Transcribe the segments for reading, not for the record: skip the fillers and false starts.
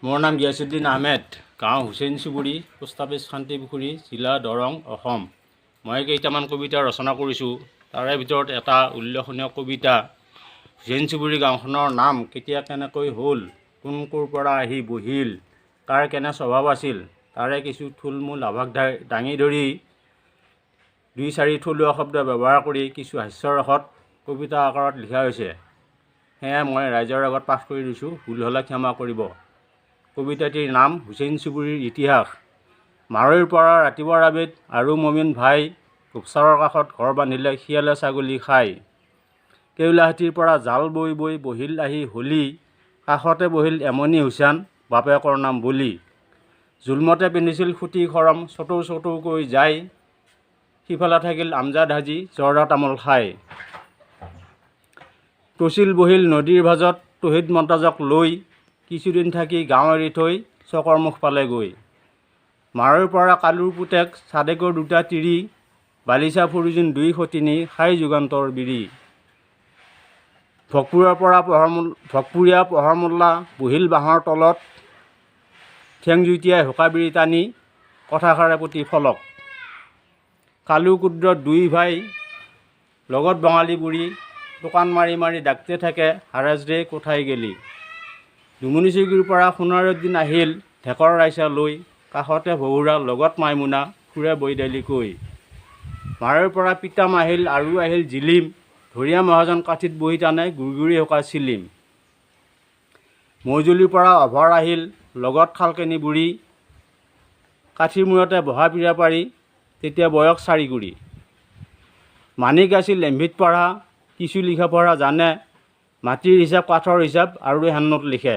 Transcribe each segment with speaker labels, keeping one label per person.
Speaker 1: মোৰ নাম গিয়াছুদ্দিন আহমেদ, গাঁও হুছেইন চুবুৰী, পোষ্ট অফিচ শান্তিপুখুৰী, জিলা দৰং, অসম। মই কেইটামান কবিতা ৰচনা কৰিছোঁ। তাৰে ভিতৰত এটা উল্লেখনীয় কবিতা, হুছেইন চুবুৰী গাঁওখনৰ নাম কেতিয়া কেনেকৈ হ'ল, কোন ক'ৰ পৰা আহি বহিল, কাৰ কেনে স্বভাৱ আছিল, তাৰে কিছু থুলমূল আভাস দাঙি ধৰি 2-4 থলুৱা শব্দ ব্যৱহাৰ কৰি কিছু হাস্যৰসত কবিতা আকাৰত লিখা হৈছে। সেয়ে মই ৰাইজৰ আগত পাঠ কৰি দিছোঁ, ভুল হ'লে ক্ষমা কৰিব। কবিতাটিৰ নাম হুছেইন চুবুৰীৰ ইতিহাস। মাৰৈৰ পৰা ৰাতিপুৱাৰ আবেত আৰু মমিন ভাই, গোপচাৰৰ কাষত ঘৰ বান্ধিলে শিয়ালে ছাগলী খায়। কেউলাহাটীৰ পৰা জাল বৈ বৈ বহিল আহি হলি, কাষতে বহিল এমনি হুছেইন, বাপেকৰ নাম বলি। জুলমতে পিন্ধিছিল সুঁতি খৰম, চটৌ চটৌকৈ যায়, সিফালে থাকিল আমজাদ হাজী, জৰ্দা তামোল খায়। তছিল বহিল নদীৰ ভাজত তহিদ মন্তাজক লৈ, কিছুদিন থাকি গাঁও এৰি থৈ চকৰ মুখ পালে গৈ। মাৰৈৰ পৰা কালুৰ পুতেক চাদেকৰ 2টা তিৰি, বালিচা ফুৰিজোন 2 সতিনী, খাই যুগান্তৰ বিৰি। ভকপুৰীয়া পহৰ মোল্লা বহিল বাঁহৰ তলত, ঠেং জুইটিয়াই হুকা বিৰি টানি, কথাষাৰে প্ৰতি ফলক। কালু ক্ষুদ্ৰ 2 ভাই, লগত বঙালী বুঢ়ী, দোকান মাৰি মাৰি ডাকতে থাকে, হাৰাজৰে কোঠাই গেলি। দুমুনি চুকীৰ পৰা সোণাৰুদ্দিন আহিল, ঢেকৰ ৰাইচা লৈ, কাষতে ভহুৰা লগত মাইমুনা, ফুৰে বৈদালি কৈ। মাৰৈৰ পৰা পিতাম আহিল আৰু আহিল জিলিম, ধৰিয়া মহাজন কাঠিত বহি টানে, গুৰগুৰি হুকা চিলিম। মৌজুলিৰ পৰা অভৰ আহিল, লগত খালকেনি বুঢ়ী, কাঠিৰ মূৰতে বহা পীৰা পাৰি, তেতিয়া বয়স 4 কুৰি। মানিক আছিল এমভিত পঢ়া, কিছু লিখা পঢ়া জানে, মাটিৰ হিচাপ কাঠৰ হিচাপ আৰু হেণ্ডনোট লিখে।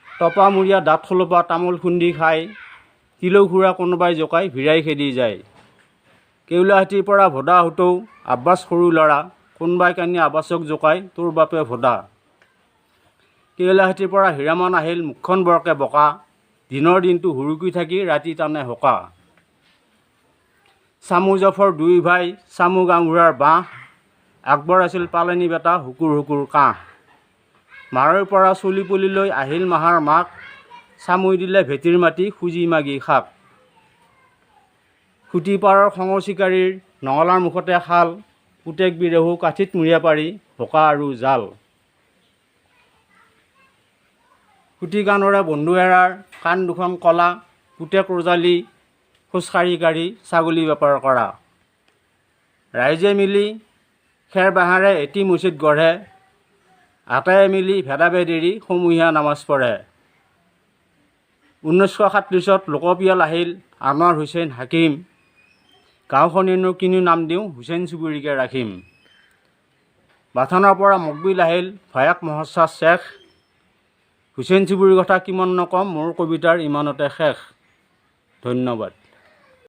Speaker 1: টপা মূৰীয়া দাঁত খলোপা তামোল খুন্দি খায়, তিলৌ খুৰা কোনোবাই জোকাই ভিৰাই খেদি যায়। কেউলাহাটীৰ পৰা ভদা হুতৌ, আব্বাছ সৰু ল'ৰা, কোনোবাই কানি আব্বাছক জোকাই, তোৰ বাপে ভদা। কেউলাহাটীৰ পৰা হীৰামন আহিল, মুখখন বৰকে বকা, দিনৰ দিনটো হুৰুকি থাকি ৰাতি টানে হোকা। চামু জফৰ 2 ভাই, চামু গাঁওবুঢ়াৰ বাঁহ, আকবৰ আছিল পালেনি বেটা, হুকুৰ হুকুৰ কাঁহ। মাৰৈৰ পৰা চলি পলিলৈ আহিল মাহাৰ মাক, চামুই দিলে ভেটিৰ মাটি, খুজি মাগি খাক। খুটি পাৰৰ খঙৰ চিকাৰীৰ, নঙলাৰ মুখতে শাল, পুতেক বিৰহু কাঠিত মূৰীয়া পাৰি, হুকা আৰু জাল। খুটি কাণৰে বন্ধু এৰাৰ, কাণ দুখন কলা, পুতেক ৰজালি, খোজকাঢ়ি কাঢ়ি ছাগলী বেপাৰ কৰা। ৰাইজে মিলি খেৰ বাঁহেৰে এটি মছজিদ গঢ়ে, আটায়ে মিলি ভেদাভেদ এৰি সমূহীয়া নামাজ পঢ়ে। 1937 লোকপিয়ল আহিল, আনোৱাৰ হুছেইন হাকিম, গাঁওখনেনো কিনো নাম দিওঁ, হুছেইন চুবুৰীকে ৰাখিম। বাথানৰ পৰা মকবিল আহিল, ভায়েক মহচ্ছাদ শ্বেখ, হুছেইন চুবুৰীৰ কথা কিমান নকম, মোৰ কবিতাৰ ইমানতে শেষ। ধন্যবাদ।